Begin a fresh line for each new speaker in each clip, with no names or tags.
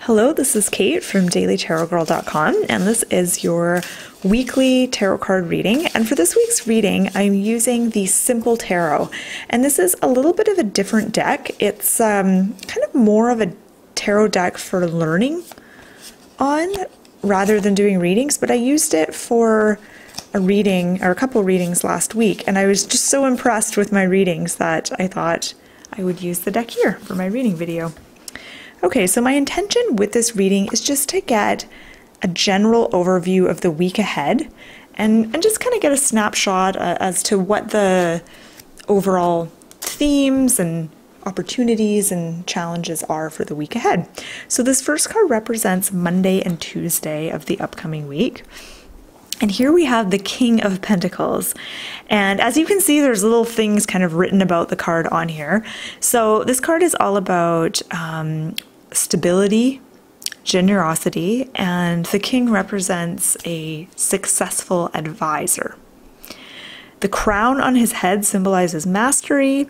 Hello, this is Kate from dailytarotgirl.com, and this is your weekly tarot card reading. And for this week's reading, I'm using the Simple Tarot, and this is a little bit of a different deck. It's kind of more of a tarot deck for learning on rather than doing readings, but I used it for a reading or a couple readings last week, and I was just so impressed with my readings that I thought I would use the deck here for my reading video. Okay, so my intention with this reading is just to get a general overview of the week ahead and just kind of get a snapshot as to what the overall themes and opportunities and challenges are for the week ahead. So this first card represents Monday and Tuesday of the upcoming week. And here we have the King of Pentacles. And as you can see, there's little things kind of written about the card on here. So this card is all about stability, generosity, and the King represents a successful advisor. The crown on his head symbolizes mastery.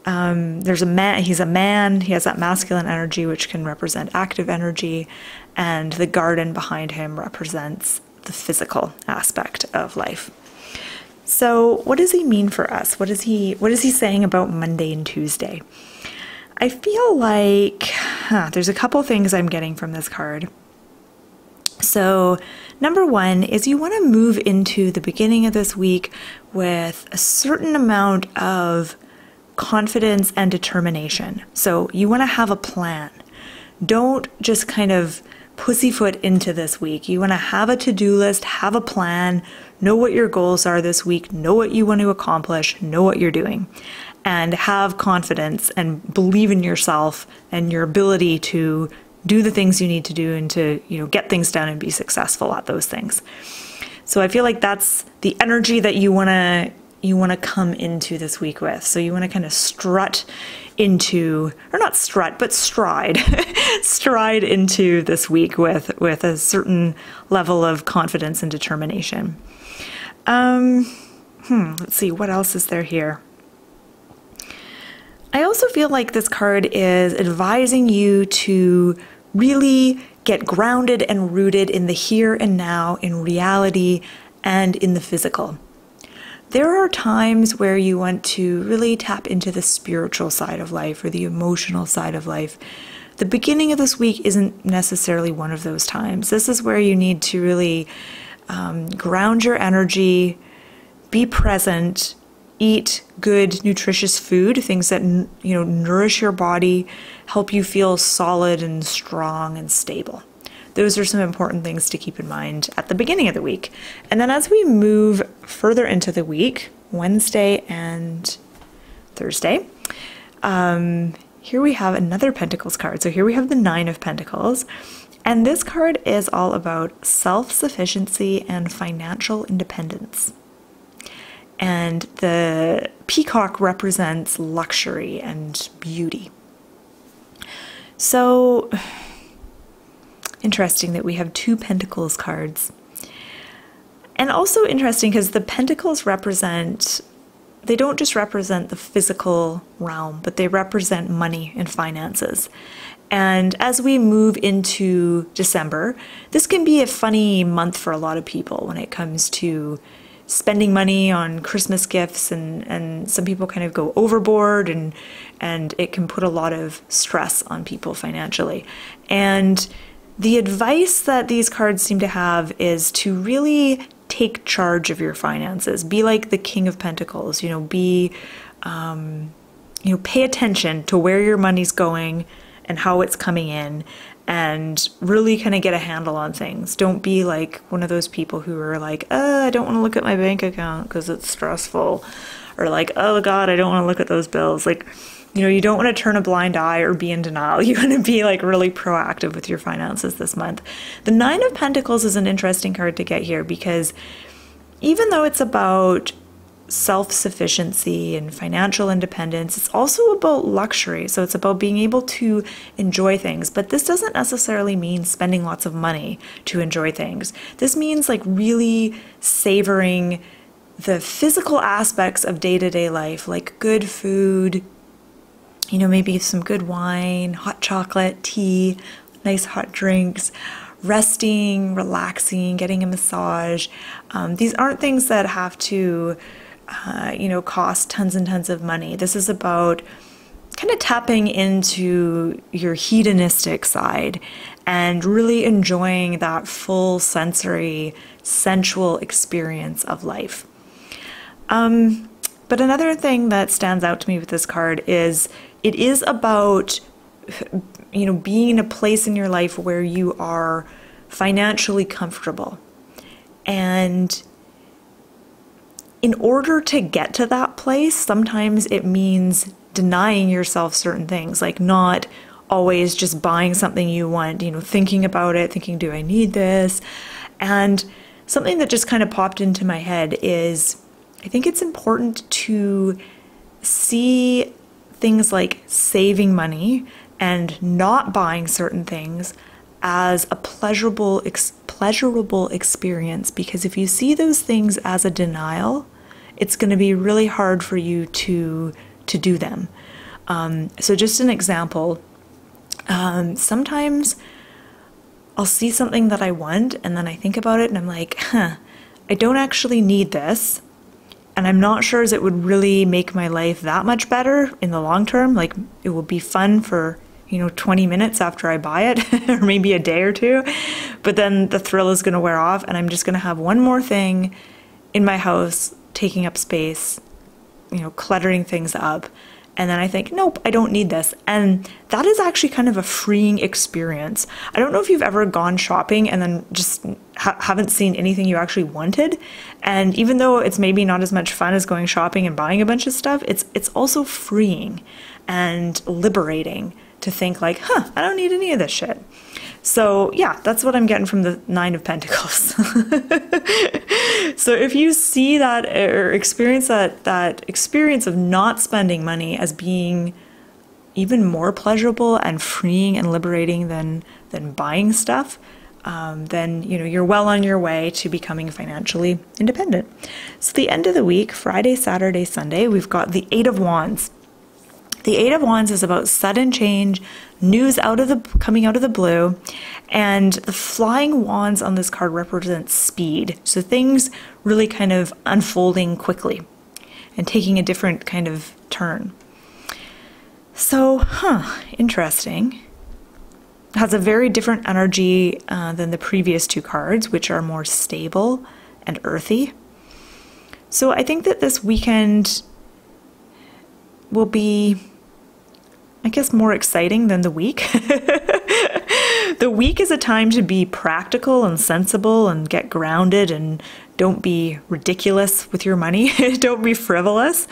There's a man, he's a man, he has that masculine energy, which can represent active energy. And the garden behind him represents the physical aspect of life. So what does he mean for us? What is he saying about Monday and Tuesday? I feel like there's a couple things I'm getting from this card. So number one is you want to move into the beginning of this week with a certain amount of confidence and determination. So you want to have a plan. Don't just kind of pussyfoot into this week. You want to have a to-do list, have a plan, know what your goals are this week, know what you want to accomplish, know what you're doing, and have confidence and believe in yourself and your ability to do the things you need to do and to, get things done and be successful at those things. So I feel like that's the energy that you want to come into this week with. So you want to kind of strut into, or not strut, but stride, stride into this week with a certain level of confidence and determination. Let's see, what else is there here? I also feel like this card is advising you to really get grounded and rooted in the here and now, in reality, and in the physical. There are times where you want to really tap into the spiritual side of life or the emotional side of life. The beginning of this week isn't necessarily one of those times. This is where you need to really ground your energy, be present, eat good, nutritious food, things that nourish your body, help you feel solid and strong and stable. Those are some important things to keep in mind at the beginning of the week. And then as we move further into the week, Wednesday and Thursday, here we have another Pentacles card. So here we have the Nine of Pentacles. And this card is all about self-sufficiency and financial independence. And the peacock represents luxury and beauty. So interesting that we have two Pentacles cards. And also interesting because the Pentacles they don't just represent the physical realm, but they represent money and finances. And as we move into December, this can be a funny month for a lot of people when it comes to spending money on Christmas gifts, and some people kind of go overboard, and it can put a lot of stress on people financially. And the advice that these cards seem to have is to really take charge of your finances. Be like the King of Pentacles, pay attention to where your money's going and how it's coming in, and really kind of get a handle on things. Don't be like one of those people who are like, I don't want to look at my bank account because it's stressful, or like, oh God, I don't want to look at those bills. Like, you don't want to turn a blind eye or be in denial. You want to be like really proactive with your finances this month. The Nine of Pentacles is an interesting card to get here because even though it's about self-sufficiency and financial independence, it's also about luxury. So it's about being able to enjoy things. But this doesn't necessarily mean spending lots of money to enjoy things. This means like really savoring the physical aspects of day-to-day life, like good food, maybe some good wine, hot chocolate, tea, nice hot drinks, resting, relaxing, getting a massage. These aren't things that have to, cost tons and tons of money. This is about kind of tapping into your hedonistic side and really enjoying that full sensory, sensual experience of life. But another thing that stands out to me with this card is it is about, being in a place in your life where you are financially comfortable. And in order to get to that place, sometimes it means denying yourself certain things, like not always just buying something you want, thinking about it, thinking, do I need this? And something that just kind of popped into my head is I think it's important to see things like saving money and not buying certain things as a pleasurable experience, because if you see those things as a denial, it's going to be really hard for you to do them. So just an example, sometimes I'll see something that I want and then I think about it and I'm like, I don't actually need this. And I'm not sure as it would really make my life that much better in the long term. Like it will be fun for, 20 minutes after I buy it, or maybe a day or two. But then the thrill is going to wear off and I'm just going to have one more thing in my house taking up space, cluttering things up. And then I think, nope, I don't need this. And that is actually kind of a freeing experience. I don't know if you've ever gone shopping and then just haven't seen anything you actually wanted. And even though it's maybe not as much fun as going shopping and buying a bunch of stuff, it's also freeing and liberating to think like, I don't need any of this shit. So yeah, that's what I'm getting from the Nine of Pentacles. So if you see that or experience that experience of not spending money as being even more pleasurable and freeing and liberating than buying stuff, then you're well on your way to becoming financially independent. So the end of the week, Friday, Saturday, Sunday, we've got the Eight of Wands. The Eight of Wands is about sudden change, news coming out of the blue, and the flying wands on this card represents speed. So things really kind of unfolding quickly and taking a different kind of turn. So, interesting. It has a very different energy than the previous two cards, which are more stable and earthy. So I think that this weekend will be, I guess, more exciting than the week. The week is a time to be practical and sensible and get grounded and don't be ridiculous with your money. Don't be frivolous.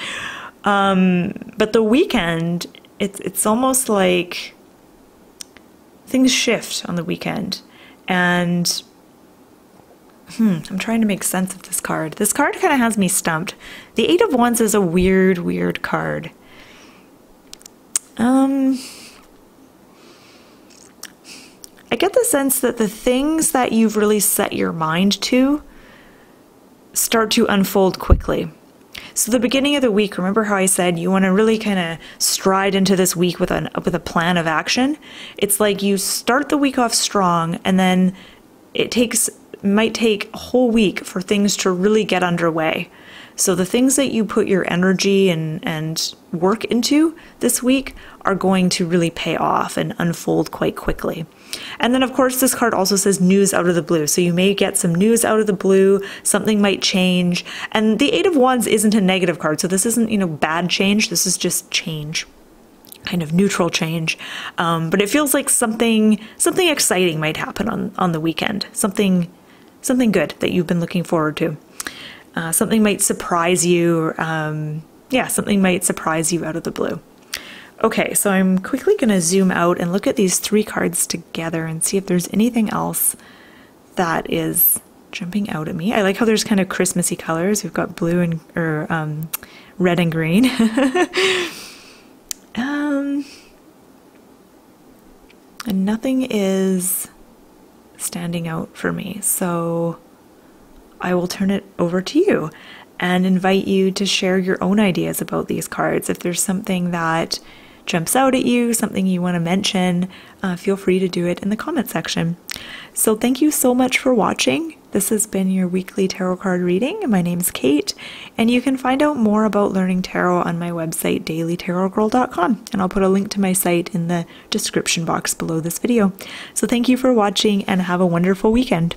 But the weekend, it's almost like things shift on the weekend. And I'm trying to make sense of this card. This card kind of has me stumped. The Eight of Wands is a weird card. I get the sense that the things that you've really set your mind to start to unfold quickly. So the beginning of the week, remember how I said you want to really kind of stride into this week with a plan of action? It's like you start the week off strong and then it might take a whole week for things to really get underway. So the things that you put your energy and work into this week are going to really pay off and unfold quite quickly. And then of course this card also says news out of the blue. So you may get some news out of the blue, something might change. And the Eight of Wands isn't a negative card. So this isn't, bad change. This is just change, kind of neutral change. But it feels like something exciting might happen on the weekend. Something good that you've been looking forward to. Something might surprise you. Something might surprise you out of the blue. Okay, so I'm quickly going to zoom out and look at these three cards together and see if there's anything else that is jumping out at me. I like how there's kind of Christmassy colors. We've got blue and red and green. And nothing is standing out for me. So I will turn it over to you and invite you to share your own ideas about these cards. If there's something that jumps out at you, something you want to mention, feel free to do it in the comment section. So thank you so much for watching. This has been your weekly tarot card reading. My name's Kate, and you can find out more about learning tarot on my website, dailytarotgirl.com, and I'll put a link to my site in the description box below this video. So thank you for watching and have a wonderful weekend.